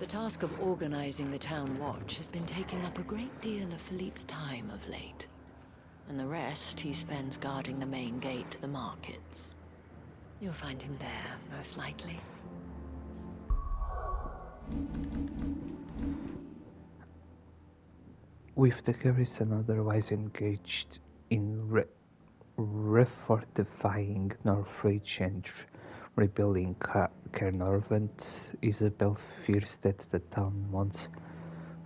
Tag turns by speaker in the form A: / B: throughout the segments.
A: The task of organizing the town watch has been taking up a great deal of Philippe's time of late. And the rest he spends guarding the main gate to the markets. You'll find him there, most likely.
B: With the garrison otherwise engaged in refortifying Northridge and rebuilding Caernarvon, Isabel fears that the town once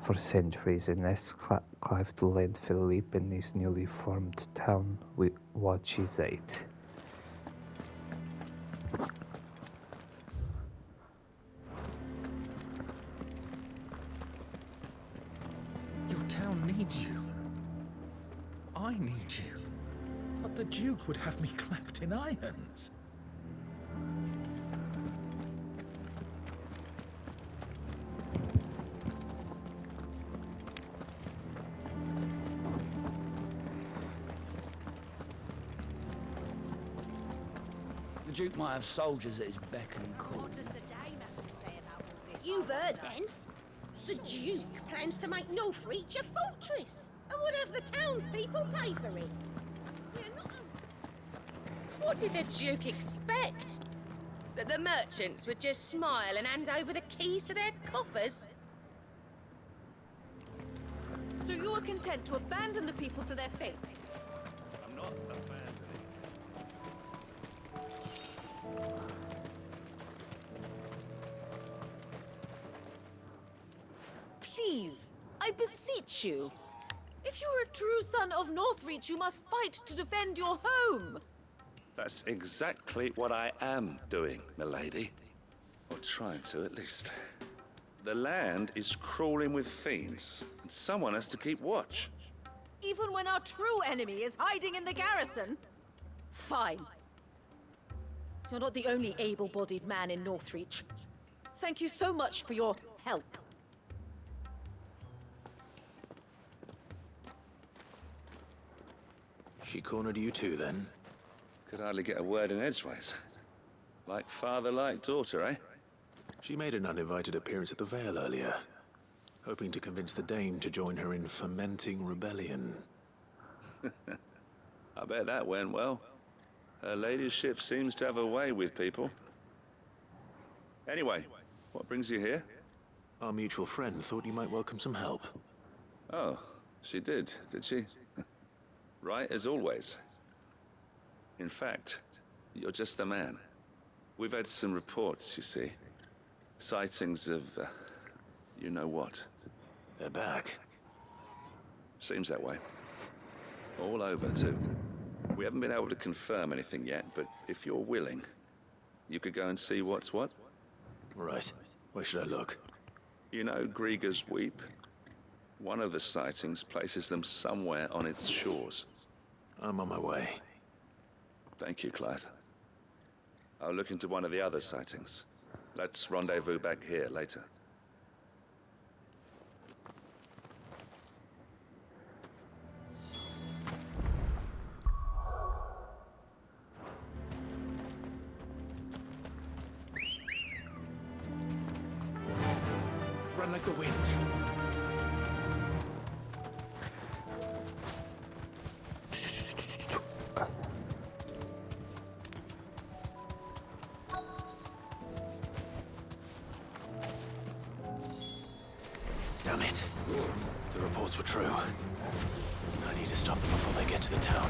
B: for centuries and asks Clive to lend Philip and his newly formed town watch his aid.
C: Your town needs you. I need you. But the Duke would have me clapped in irons.
D: The Duke might have soldiers at his beck and call.
E: What does the Dame have to say about all this?
F: You've heard then? The Duke plans to make Northreach a fortress, and would have the townspeople pay for it.
E: What did the Duke expect? That the merchants would just smile and hand over the keys to their coffers?
G: So you are content to abandon the people to their fates?
H: I'm not abandoning.
G: Please, I beseech you. If you are a true son of Northreach, you must fight to defend your home.
H: That's exactly what I am doing, milady. Or trying to, at least. The land is crawling with fiends, and someone has to keep watch.
G: Even when our true enemy is hiding in the garrison? Fine. You're not the only able-bodied man in Northreach. Thank you so much for your help.
I: She cornered you too, then?
H: Could hardly get a word in edgeways. Like father, like daughter, eh?
I: She made an uninvited appearance at the Vale earlier, hoping to convince the Dame to join her in fomenting rebellion.
H: I bet that went well. Her ladyship seems to have a way with people. Anyway, what brings you here?
I: Our mutual friend thought you might welcome some help.
H: Oh, she did she? Right as always. In fact, you're just the man. We've had some reports, you see. Sightings of, you know what.
I: They're back.
H: Seems that way. All over, too. We haven't been able to confirm anything yet, but if you're willing, you could go and see what's what.
I: Right. Where should I look?
H: You know Grieger's Weep? One of the sightings places them somewhere on its shores.
I: I'm on my way.
H: Thank you, Clive. I'll look into one of the other sightings. Let's rendezvous back here later.
I: Run like the wind. Damn it. The reports were true. I need to stop them before they get to the town.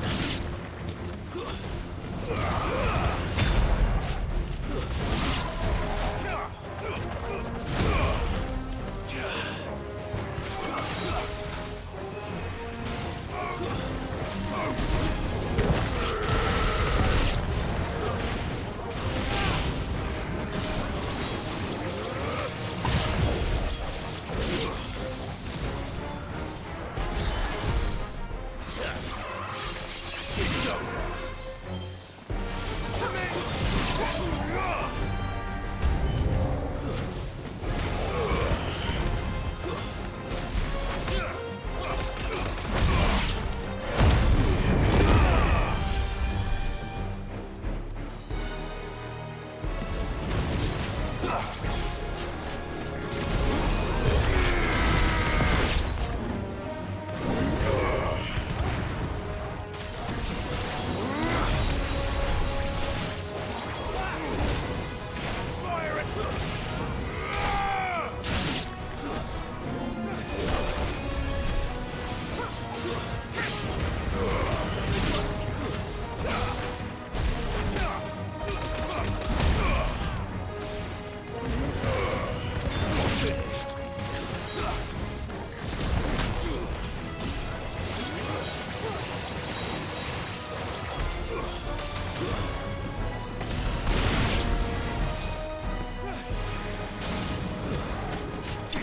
C: Come in!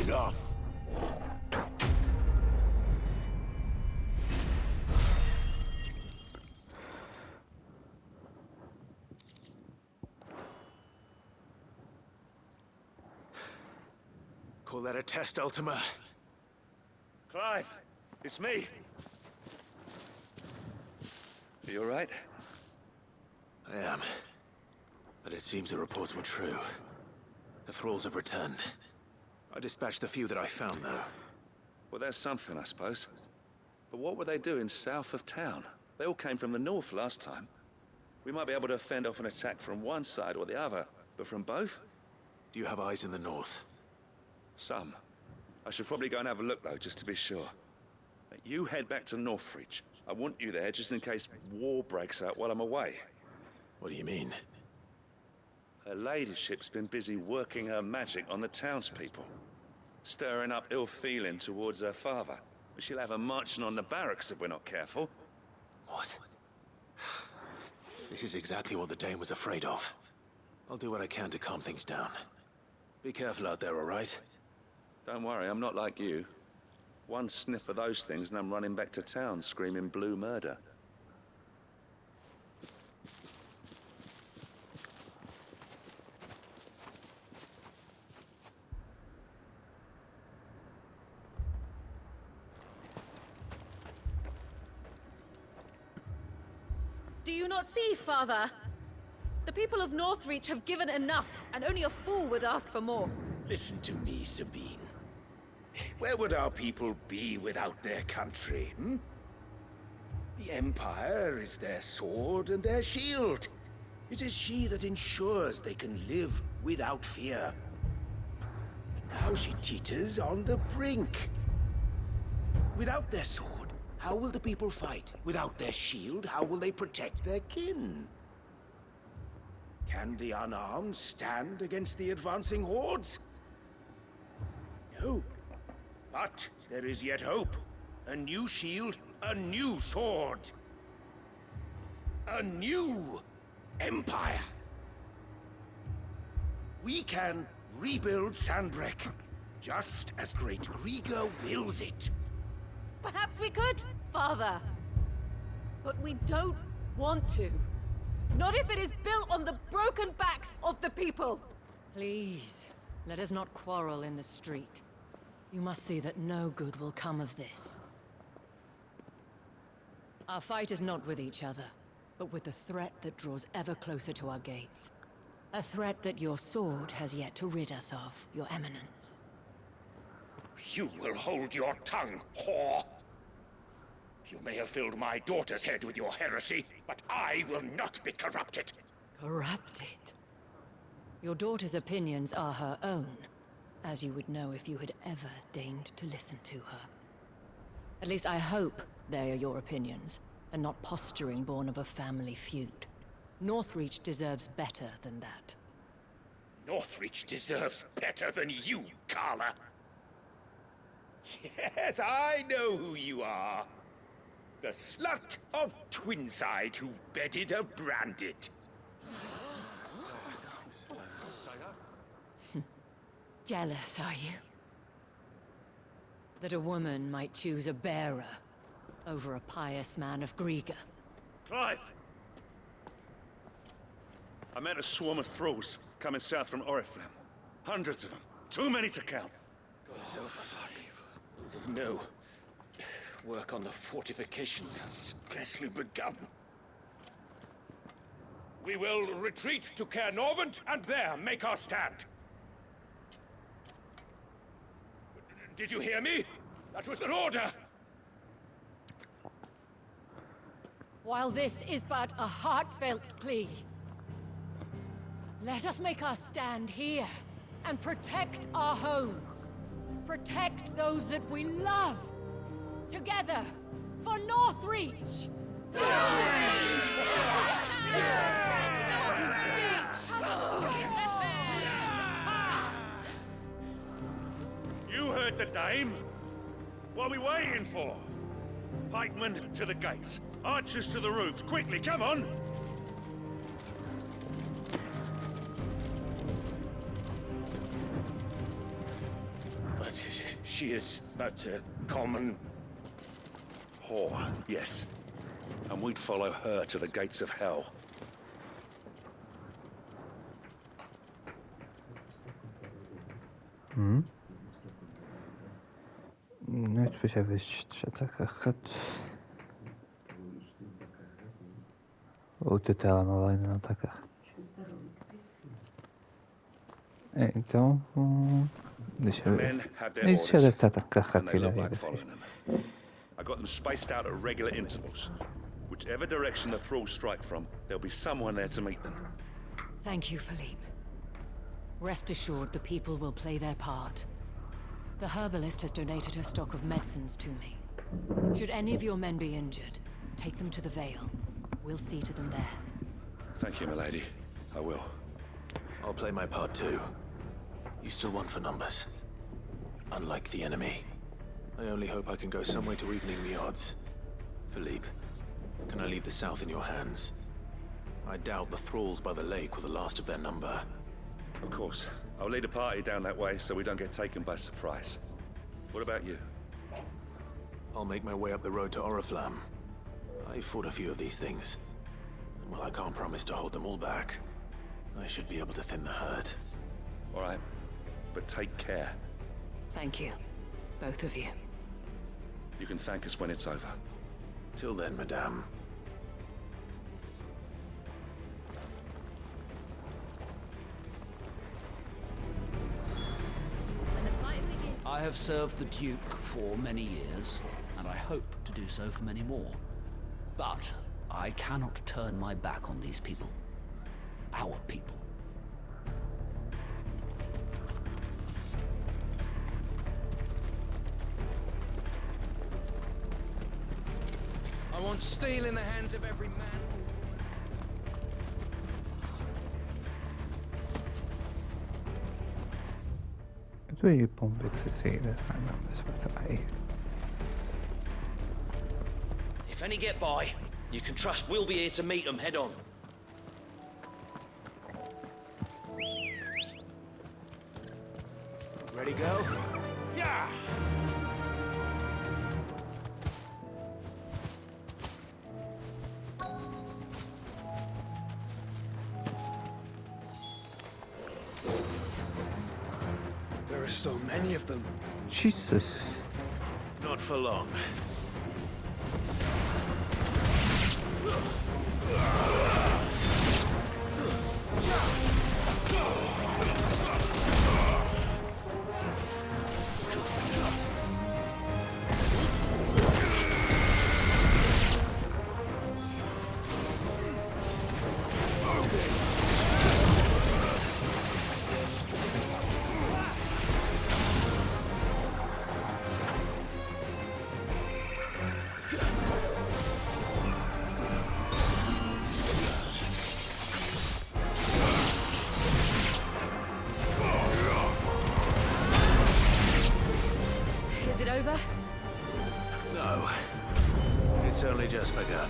I: Enough! Call that a test, Ultima?
H: Clive, it's me. Are you all right?
I: I am. But it seems the reports were true. The thralls have returned. I dispatched the few that I found, though.
H: Well, there's something, I suppose. But what were they doing south of town? They all came from the north last time. We might be able to fend off an attack from one side or the other, but from both?
I: Do you have eyes in the north?
H: Some. I should probably go and have a look, though, just to be sure. You head back to Northreach. I want you there just in case war breaks out while I'm away.
I: What do you mean?
H: Her ladyship's been busy working her magic on the townspeople. Stirring up ill feeling towards her father. She'll have her marching on the barracks if we're not careful.
I: What? This is exactly what the Dane was afraid of. I'll do what I can to calm things down. Be careful out there, all right?
H: Don't worry, I'm not like you. One sniff of those things and I'm running back to town screaming blue murder.
G: Do you not see, Father? The people of Northreach have given enough, and only a fool would ask for more.
J: Listen to me, Sabine. Where would our people be without their country, hmm? The Empire is their sword and their shield. It is she that ensures they can live without fear. But now she teeters on the brink. Without their sword, how will the people fight? Without their shield, how will they protect their kin? Can the unarmed stand against the advancing hordes? No. But there is yet hope. A new shield, a new sword. A new empire. We can rebuild Sandbreck, just as great Riga wills it.
G: Perhaps we could, Father. But we don't want to. Not if it is built on the broken backs of the people.
A: Please, let us not quarrel in the street. You must see that no good will come of this. Our fight is not with each other, but with the threat that draws ever closer to our gates. A threat that your sword has yet to rid us of, Your Eminence.
J: You will hold your tongue, whore! You may have filled my daughter's head with your heresy, but I will not be corrupted.
A: Corrupted? Your daughter's opinions are her own, as you would know if you had ever deigned to listen to her. At least I hope they are your opinions, and not posturing born of a family feud. Northreach deserves better than that.
J: Northreach deserves better than you, Carla. Yes, I know who you are. The slut of Twinside who bedded a Branded.
A: Jealous, are you? That a woman might choose a bearer over a pious man of Griga.
H: Clive! I met a swarm of thralls coming south from Oriflame. Hundreds of them. Too many to count.
J: Oh, fuck. No. Work on the fortifications has scarcely begun. We will retreat to Caer Norvent and there make our stand. Did you hear me? That was an order!
A: While this is but a heartfelt plea, let us make our stand here and protect our homes. Protect those that we love. Together, for Northreach!
H: You heard the dame. What are we waiting for? Pikemen to the gates. Archers to the roofs. Quickly, come on!
J: But she is but a common...
H: Whore, yes. And we'd follow her to the gates of hell.
B: Net wyjść taka chat. O te telemowine não taka. Então, deixa eu ver.
H: Men have their
B: Deixa eu
H: orders,
B: ver taka
H: and they look
B: aqui
H: like following them. I got them spaced out at regular intervals. Whichever direction the thralls strike from, there'll be someone there to meet them.
A: Thank you, Philippe. Rest assured the people will play their part. The herbalist has donated her stock of medicines to me. Should any of your men be injured, take them to the Vale. We'll see to them there.
H: Thank you, milady. I will.
I: I'll play my part too. You still want for numbers. Unlike the enemy. I only hope I can go some way to evening the odds. Philippe, can I leave the south in your hands? I doubt the thralls by the lake were the last of their number.
H: Of course. I'll lead a party down that way so we don't get taken by surprise. What about you?
I: I'll make my way up the road to Oriflamme. I fought a few of these things. And while I can't promise to hold them all back, I should be able to thin the herd.
H: All right. But take care.
A: Thank you, both of you.
H: You can thank us when it's over.
I: Till then, madame.
D: I have served the Duke for many years, and I hope to do so for many more. But I cannot turn my back on these people. Our people.
C: I want steel in the hands of every man.
B: Do you pump succeeded? I know this what I.
K: If any get by, you can trust we'll be here to meet them head on.
I: Ready, go?
J: Yeah! There are so many of them.
B: Jesus.
I: Not for long.
G: Is it over?
I: No. It's only just begun.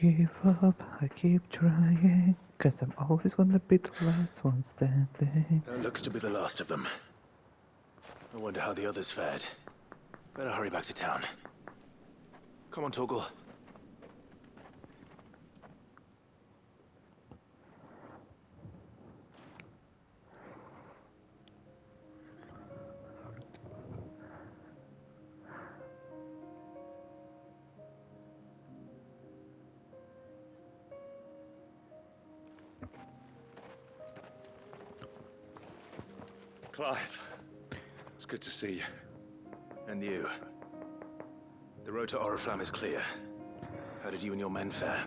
B: give up, I keep trying, 'cause I'm always gonna be the last one standing.
I: That looks to be the last of them. I wonder how the others fared. Better hurry back to town. Come on, Torgal.
H: Clive, it's good to see you.
I: And you. The road to Oriflamme is clear. How did you and your men fare?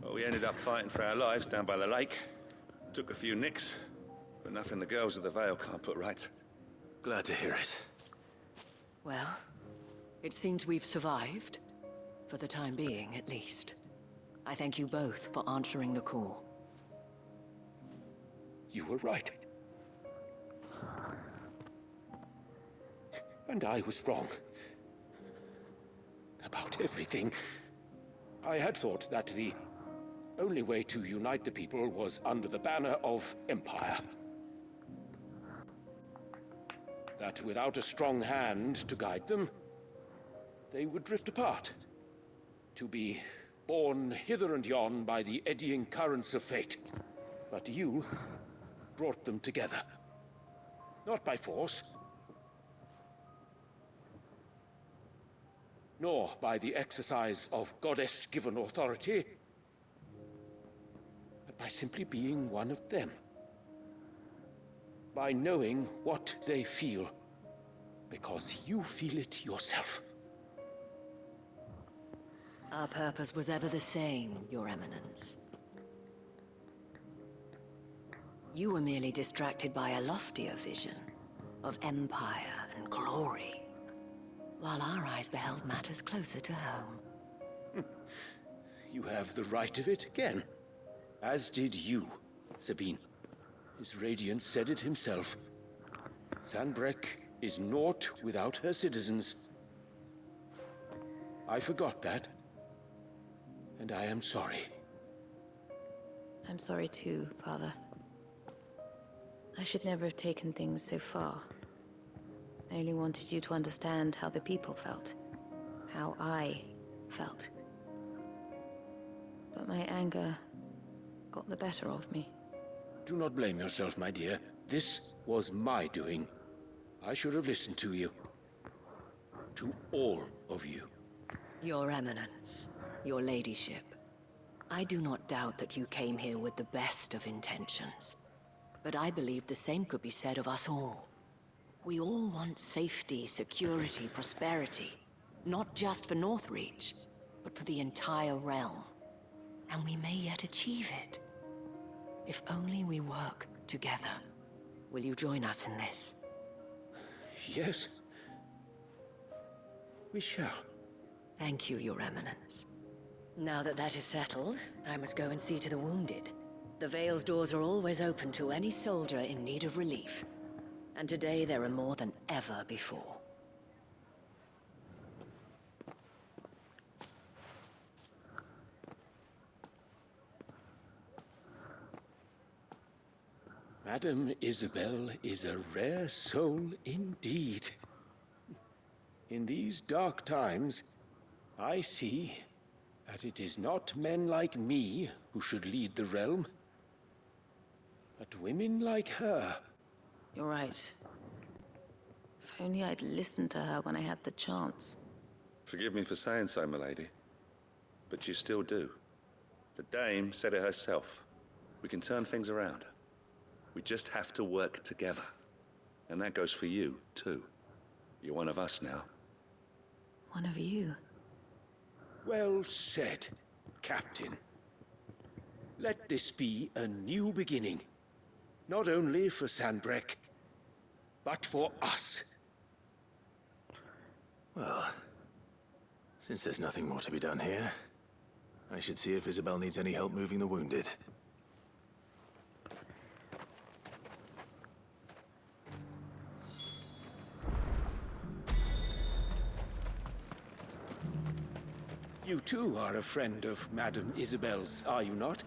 H: Well, we ended up fighting for our lives down by the lake. Took a few nicks, but nothing the girls of the Vale can't put right.
I: Glad to hear it.
A: Well, it seems we've survived. For the time being, at least. I thank you both for answering the call.
J: You were right. And I was wrong. About everything. I had thought that the only way to unite the people was under the banner of Empire. That without a strong hand to guide them, they would drift apart. To be borne hither and yon by the eddying currents of fate. But you brought them together. Not by force, nor by the exercise of goddess-given authority, but by simply being one of them. By knowing what they feel, because you feel it yourself.
A: Our purpose was ever the same, Your Eminence. You were merely distracted by a loftier vision of empire and glory, while our eyes beheld matters closer to home.
J: You have the right of it again. As did you, Sabine. His Radiance said it himself. Sanbreque is naught without her citizens. I forgot that. And I am sorry.
L: I'm sorry too, Father. I should never have taken things so far. I only wanted you to understand how the people felt. How I felt. But my anger got the better of me.
J: Do not blame yourself, my dear. This was my doing. I should have listened to you. To all of you.
A: Your Eminence, your Ladyship, I do not doubt that you came here with the best of intentions. But I believe the same could be said of us all. We all want safety, security, prosperity. Not just for Northreach, but for the entire realm. And we may yet achieve it. If only we work together. Will you join us in this?
J: Yes. We shall.
A: Thank you, Your Eminence. Now that that is settled, I must go and see to the wounded. The Vale's doors are always open to any soldier in need of relief. And today there are more than ever before.
J: Madame Isabel is a rare soul indeed. In these dark times, I see that it is not men like me who should lead the realm, but women like her.
L: You're right. If only I'd listened to her when I had the chance.
H: Forgive me for saying so, milady, but you still do. The Dame said it herself. We can turn things around. We just have to work together. And that goes for you, too. You're one of us now.
L: One of you?
J: Well said, Captain. Let this be a new beginning. Not only for Sanbreque, but for us.
I: Well, since there's nothing more to be done here, I should see if Isabel needs any help moving the wounded.
J: You too are a friend of Madame Isabel's, are you not?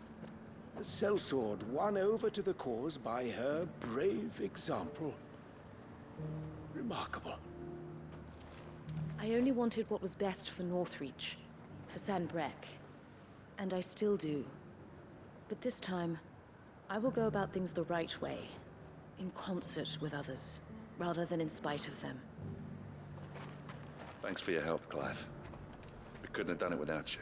J: A sellsword won over to the cause by her brave example. Remarkable.
G: I only wanted what was best for Northreach, for Sanbreque, and I still do. But this time, I will go about things the right way, in concert with others, rather than in spite of them.
H: Thanks for your help, Clive. We couldn't have done it without you.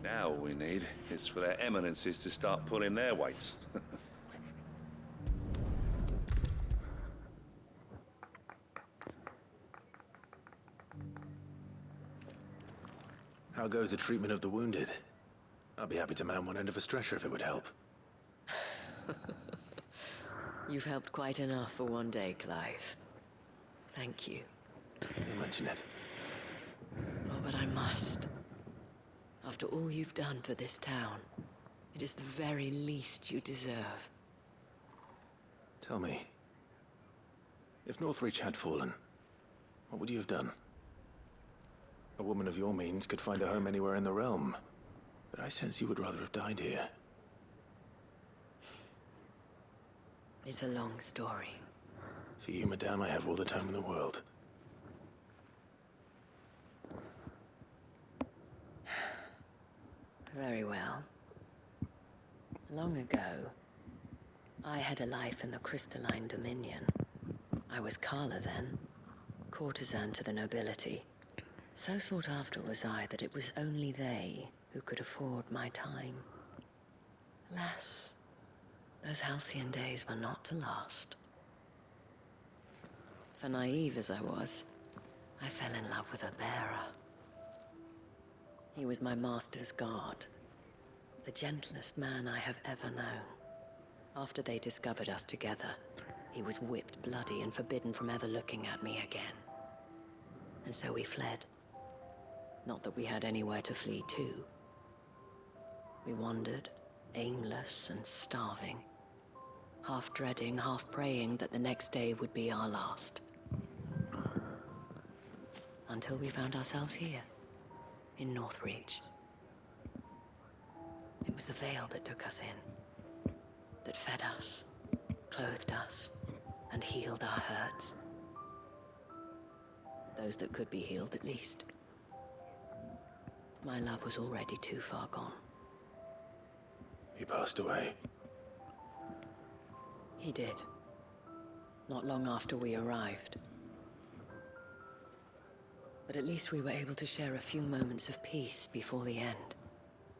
H: Now all we need is for their eminences to start pulling their weight.
I: How goes the treatment of the wounded? I'll be happy to man one end of a stretcher if it would help.
A: You've helped quite enough for one day, Clive. Thank you.
I: You mention it.
A: Oh, but I must. After all you've done for this town, it is the very least you deserve.
I: Tell me, if Northreach had fallen, what would you have done? A woman of your means could find a home anywhere in the realm, but I sense you would rather have died here.
A: It's a long story.
I: For you, madame, I have all the time in the world.
A: Very well. Long ago, I had a life in the Crystalline Dominion. I was Carla then, courtesan to the nobility. So sought after was I that it was only they who could afford my time. Alas, those halcyon days were not to last. For naive as I was, I fell in love with a bearer. He was my master's guard, the gentlest man I have ever known. After they discovered us together, he was whipped bloody and forbidden from ever looking at me again. And so we fled. Not that we had anywhere to flee to. We wandered, aimless and starving, half dreading, half praying that the next day would be our last. Until we found ourselves here, in Northreach. It was the Veil that took us in, that fed us, clothed us, and healed our hurts. Those that could be healed, at least. My love was already too far gone.
I: He passed away.
A: He did. Not long after we arrived. But at least we were able to share a few moments of peace before the end.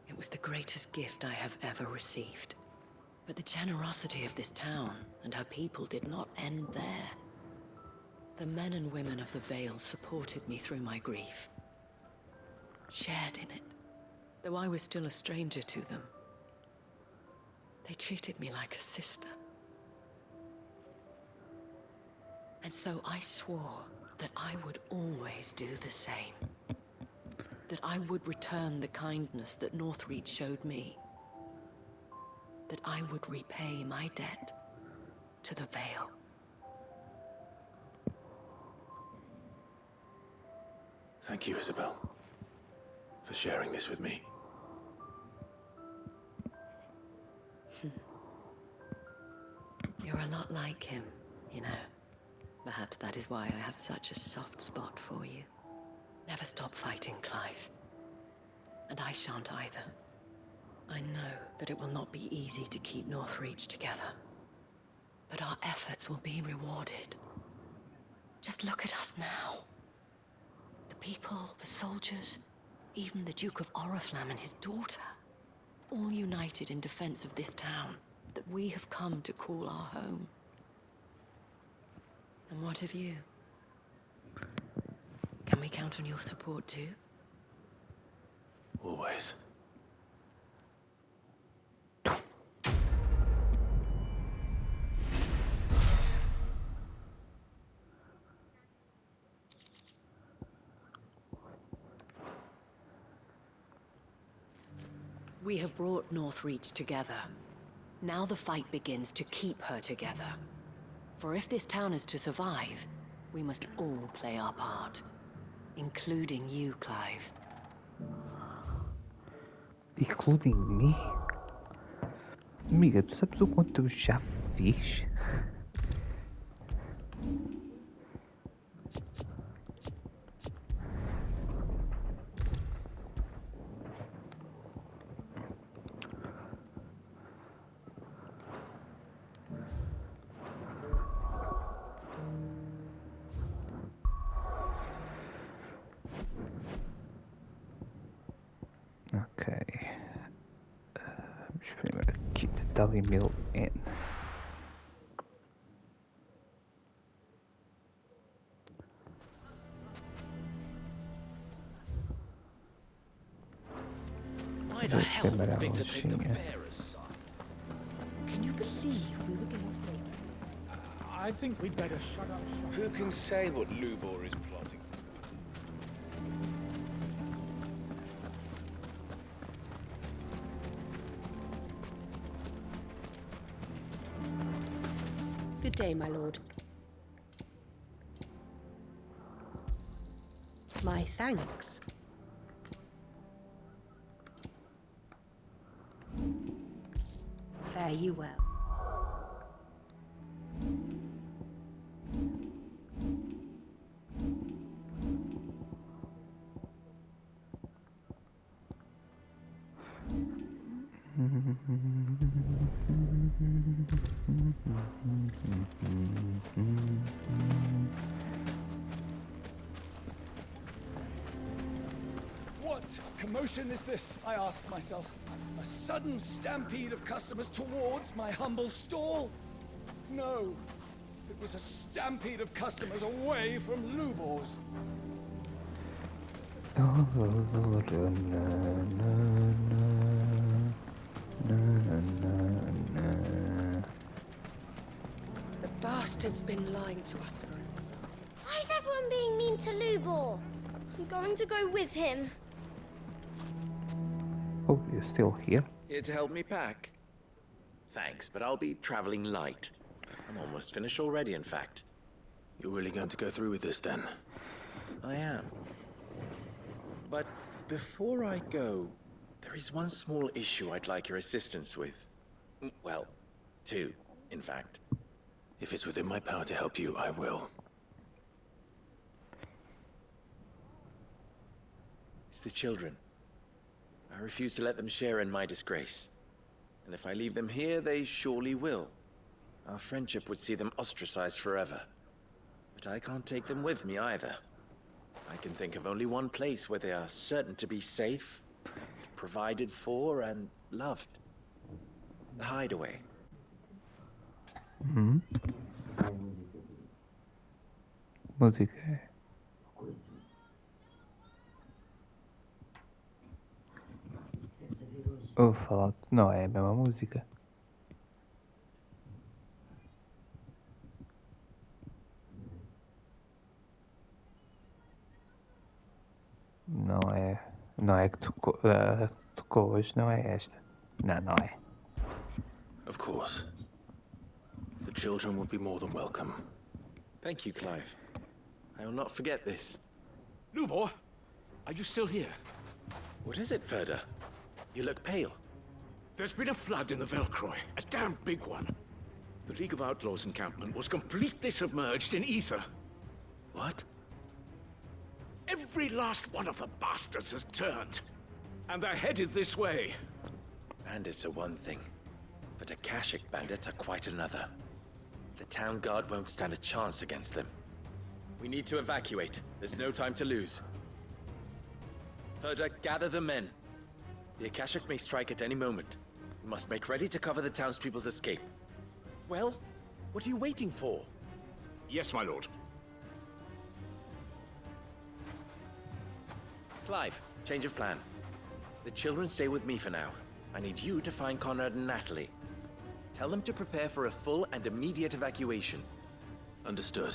A: It was the greatest gift I have ever received. But the generosity of this town and her people did not end there. The men and women of the Vale supported me through my grief. Shared in it, though I was still a stranger to them. They treated me like a sister. And so I swore that I would always do the same. That I would return the kindness that Northreach showed me. That I would repay my debt to the Vale.
I: Thank you, Isabel, for sharing this with me.
A: You're a lot like him, you know. Perhaps that is why I have such a soft spot for you. Never stop fighting, Clive. And I shan't either. I know that it will not be easy to keep Northreach together. But our efforts will be rewarded. Just look at us now. The people, the soldiers, even the Duke of Oriflamme and his daughter. All united in defense of this town that we have come to call our home. And what of you? Can we count on your support too?
I: Always.
A: We have brought Northreach together. Now the fight begins to keep her together. For if this town is to survive, we must all play our part. Including you, Clive.
B: Including me? Amiga, tu sabes o quanto eu já fiz? Ok. Vamos primeiro aqui tentar ali 1000N.
K: Why the hell would Victor take the bearer's side?
G: Can you believe we were going to make it?
C: I think we'd better shut up shop.
J: Who can say what Lubor is plotting?
F: Good day, my lord. My thanks. Fare you well.
M: What commotion is this, I ask myself? A sudden stampede of customers towards my humble stall? No, it was a stampede of customers away from Lubor's.
E: The bastard's been lying to us for us.
N: Why is everyone being mean to Lubor? I'm going to go with him.
B: Oh, you're still here?
I: Here to help me pack? Thanks, but I'll be traveling light. I'm almost finished already, in fact. You're really going to go through with this, then? I am. But before I go, there is one small issue I'd like your assistance with. Well, two, in fact. If it's within my power to help you, I will. It's the children. I refuse to let them share in my disgrace. And if I leave them here, they surely will. Our friendship would see them ostracized forever. But I can't take them with me either. I can think of only one place where they are certain to be safe, and provided for, and loved. The hideaway.
B: Música. Eu vou falar, não é a mesma música. Não é que tocou hoje, não é esta. Não é.
I: Of course. The children will be more than welcome. Thank you, Clive. I will not forget this.
K: Lubor, are you still here?
I: What is it, Ferda? You look pale.
O: There's been a flood in the Velcroy, a damn big one. The League of Outlaws encampment was completely submerged in ether.
I: What?
O: Every last one of the bastards has turned. And they're headed this way.
I: Bandits are one thing, but Akashic bandits are quite another. The town guard won't stand a chance against them. We need to evacuate. There's no time to lose. Ferda, gather the men. The Akashic may strike at any moment. We must make ready to cover the townspeople's escape. Well, what are you waiting for?
O: Yes, my lord.
I: Clive, change of plan. The children stay with me for now. I need you to find Conrad and Natalie. Tell them to prepare for a full and immediate evacuation. Understood.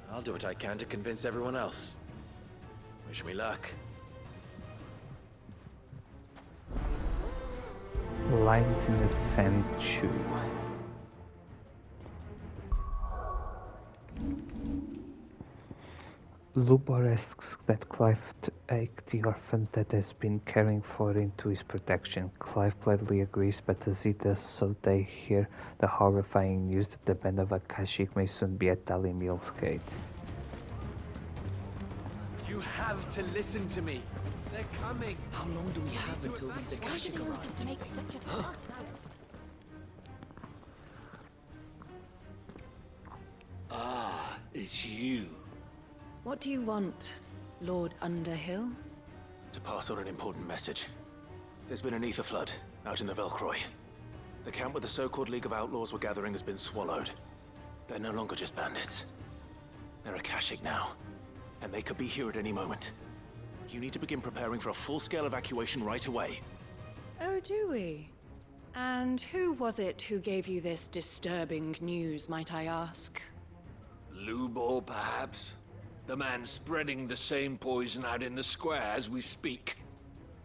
I: I'll do what I can to convince everyone else. Wish me luck.
B: Lines in the sand shoe. Lubor asks that Clive take the orphans that has been caring for into his protection. Clive gladly agrees, but as he does so they hear the horrifying news that the band of Akashic may soon be at Dalimil's gate.
P: You have to listen to me. They're coming. How long do we have until these Akashic arrive?
K: Ah, it's you.
L: What do you want, Lord Underhill?
I: To pass on an important message. There's been an ether flood out in the Velcroy. The camp where the so-called League of Outlaws were gathering has been swallowed. They're no longer just bandits. They're Akashic now, and they could be here at any moment. You need to begin preparing for a full-scale evacuation right away.
L: Oh, do we? And who was it who gave you this disturbing news, might I ask?
O: Lubor, perhaps? The man spreading the same poison out in the square as we speak.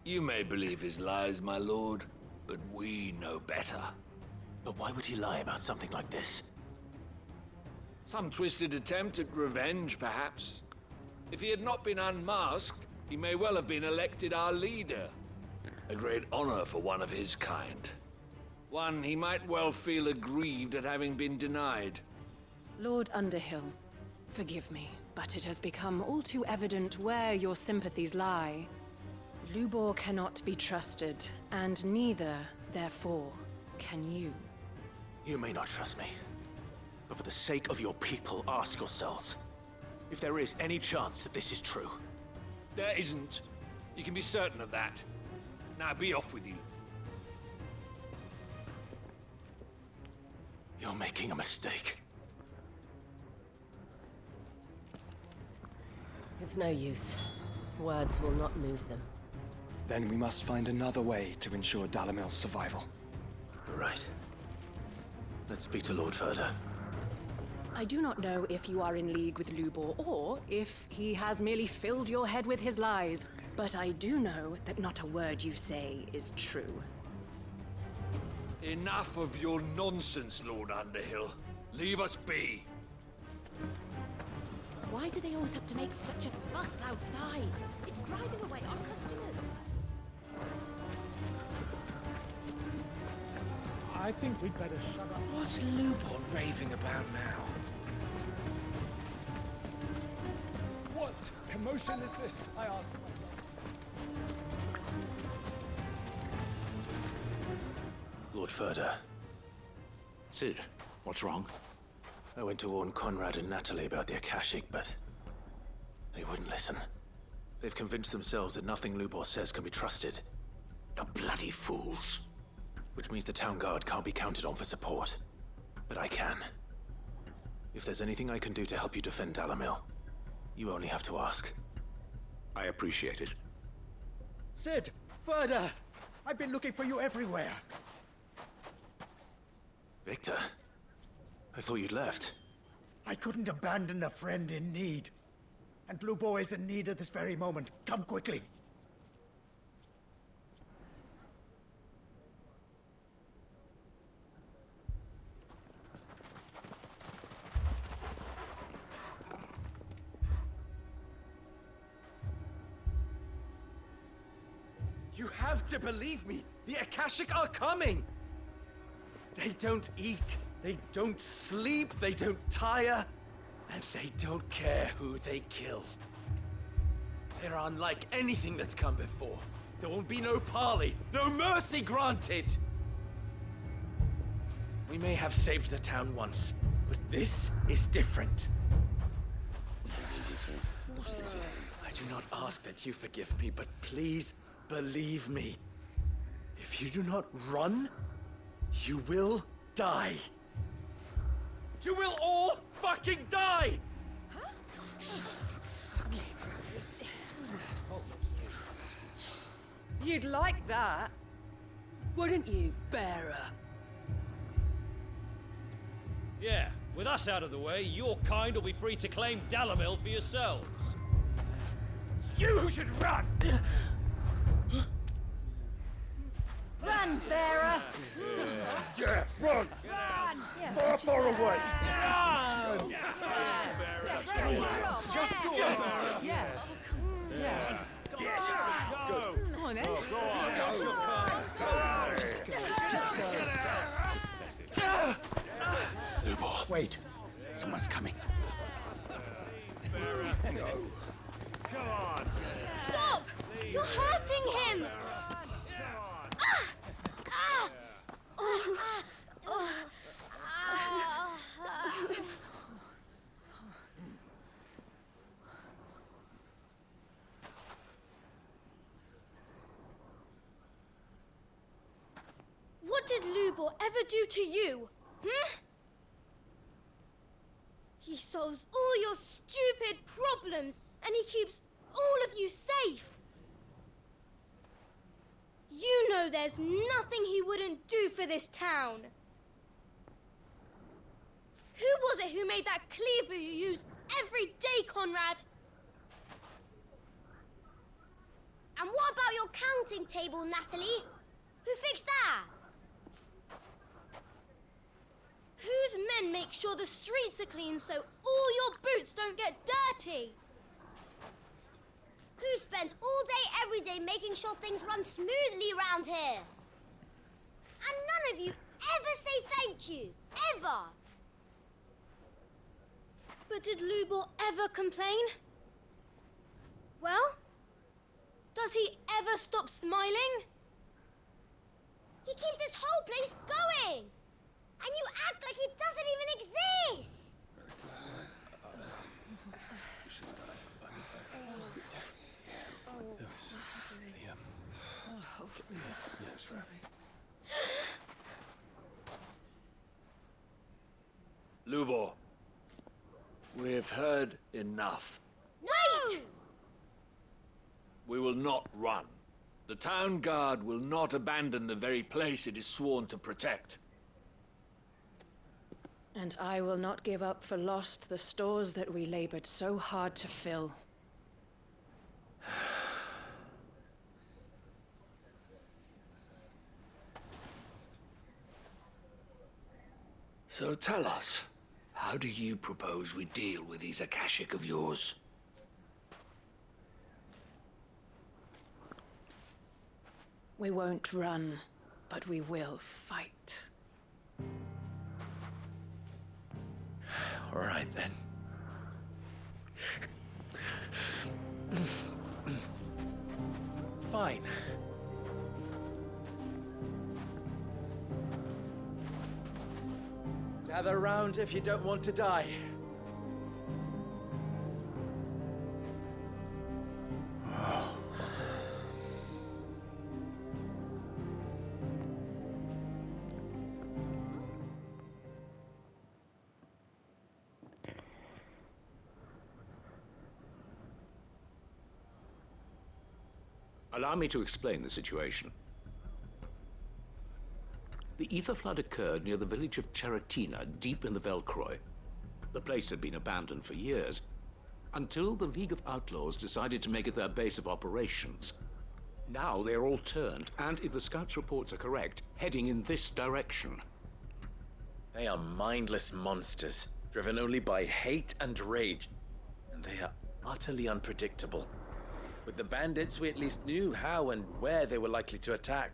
O: You may believe his lies, my lord, but we know better.
I: But why would he lie about something like this?
O: Some twisted attempt at revenge, perhaps. If he had not been unmasked, he may well have been elected our leader. A great honor for one of his kind. One he might well feel aggrieved at having been denied.
L: Lord Underhill, forgive me, but it has become all too evident where your sympathies lie. Lubor cannot be trusted, and neither, therefore, can you.
I: You may not trust me, but for the sake of your people, ask yourselves if there is any chance that this is true.
O: There isn't. You can be certain of that. Now be off with you.
I: You're making a mistake.
Q: It's no use. Words will not move them.
M: Then we must find another way to ensure Dalimil's survival.
I: Right. Let's speak to Lord Ferda.
L: I do not know if you are in league with Lubor, or if he has merely filled your head with his lies. But I do know that not a word you say is true.
O: Enough of your nonsense, Lord Underhill. Leave us be.
F: Why do they always have to make such a fuss outside? It's driving away our customers.
C: I think we'd better shut up.
J: What's Lubor raving about now?
M: What commotion is this? I asked myself.
I: Lord Ferda.
O: Sid, what's wrong?
I: I went to warn Conrad and Natalie about the Akashic, but they wouldn't listen. They've convinced themselves that nothing Lubor says can be trusted.
O: The bloody fools.
I: Which means the town guard can't be counted on for support. But I can. If there's anything I can do to help you defend Dalimil, you only have to ask.
O: I appreciate it.
M: Sid! Ferda! I've been looking for you everywhere.
I: Victor? I thought you'd left.
M: I couldn't abandon a friend in need. And Lubor is in need at this very moment. Come quickly.
P: You have to believe me. The Akashic are coming. They don't eat. They don't sleep. They don't tire. And they don't care who they kill. They're unlike anything that's come before. There won't be no parley, no mercy granted. We may have saved the town once, but this is different. I do not ask that you forgive me, but please believe me. If you do not run, you will die. You will all fucking die!
E: You'd like that, wouldn't you, bearer?
R: Yeah, with us out of the way, your kind will be free to claim Dalimil for yourselves.
P: You who should run!
F: Run, bearer!
J: Yeah, run!
F: Run!
J: Far, far away!
F: Run!
P: Just go.
G: Yeah. Yeah.
P: Yes. Good.
G: Come on, then.
P: Go on.
G: Just go.
J: Lubor. Wait. Someone's coming.
N: Stop! You're hurting him! Ah! Ah! Oh. Oh. Ah. What did Lubor ever do to you? He solves all your stupid problems, and he keeps all of you safe. You know there's nothing he wouldn't do for this town. Who was it who made that cleaver you use every day, Conrad? And what about your counting table, Natalie? Who fixed that? Whose men make sure the streets are clean so all your boots don't get dirty? Who spends all day, every day making sure things run smoothly around here? And none of you ever say thank you, ever. But did Lubor ever complain? Well, does he ever stop smiling? He keeps this whole place going. And you act like he doesn't even exist!
O: Lubor, we've heard enough.
N: Wait!
O: We will not run. The town guard will not abandon the very place it is sworn to protect.
L: And I will not give up for lost the stores that we labored so hard to fill.
O: So tell us, how do you propose we deal with these Akashic of yours?
L: We won't run, but we will fight.
I: All right, then.
P: Fine. Gather round if you don't want to die.
S: Allow me to explain the situation. The ether flood occurred near the village of Cheratina, deep in the Velcroy. The place had been abandoned for years, until the League of Outlaws decided to make it their base of operations. Now they're all turned, and if the scouts' reports are correct, heading in this direction.
I: They are mindless monsters, driven only by hate and rage. And they are utterly unpredictable. With the bandits, we at least knew how and where they were likely to attack.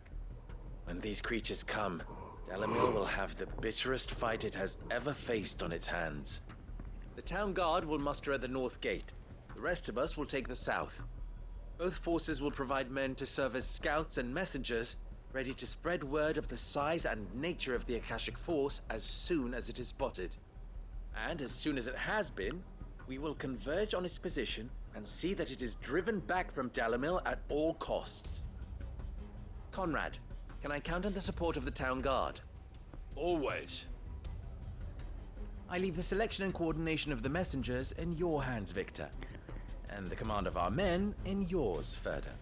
I: When these creatures come, Dalamil will have the bitterest fight it has ever faced on its hands. The town guard will muster at the north gate. The rest of us will take the south. Both forces will provide men to serve as scouts and messengers, ready to spread word of the size and nature of the Akashic force as soon as it is spotted. And as soon as it has been, we will converge on its position and see that it is driven back from Dalamil at all costs. Conrad, can I count on the support of the town guard?
O: Always.
I: I leave the selection and coordination of the messengers in your hands, Victor. And the command of our men in yours, Ferda.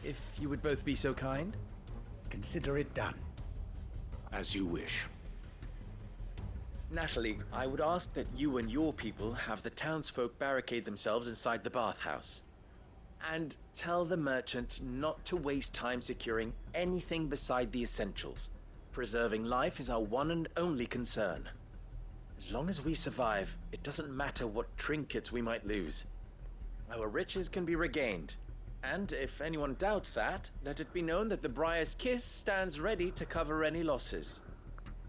I: If you would both be so kind.
J: Consider it done.
S: As you wish.
I: Natalie, I would ask that you and your people have the townsfolk barricade themselves inside the bathhouse. And tell the merchant not to waste time securing anything beside the essentials. Preserving life is our one and only concern.
P: As long as we survive, it doesn't matter what trinkets we might lose. Our riches can be regained. And if anyone doubts that, let it be known that the Briar's Kiss stands ready to cover any losses.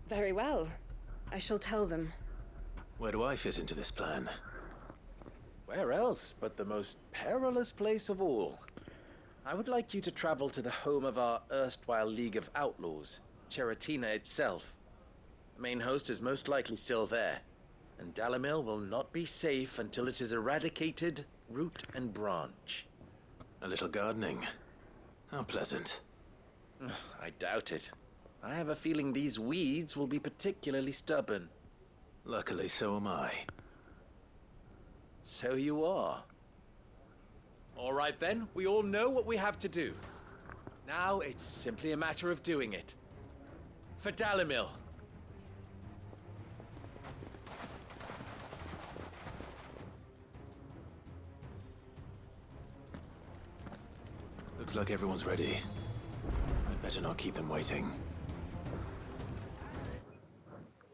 T: Very well. I shall tell them.
I: Where do I fit into this plan?
P: Where else but the most perilous place of all? I would like you to travel to the home of our erstwhile League of Outlaws, Cheratina itself. The main host is most likely still there, and Dalimil will not be safe until it is eradicated, root and branch.
I: A little gardening. How pleasant.
P: I doubt it. I have a feeling these weeds will be particularly stubborn.
I: Luckily, so am I.
P: So you are. All right then, we all know what we have to do. Now it's simply a matter of doing it. For Dalimil.
I: Looks like everyone's ready. I'd better not keep them waiting.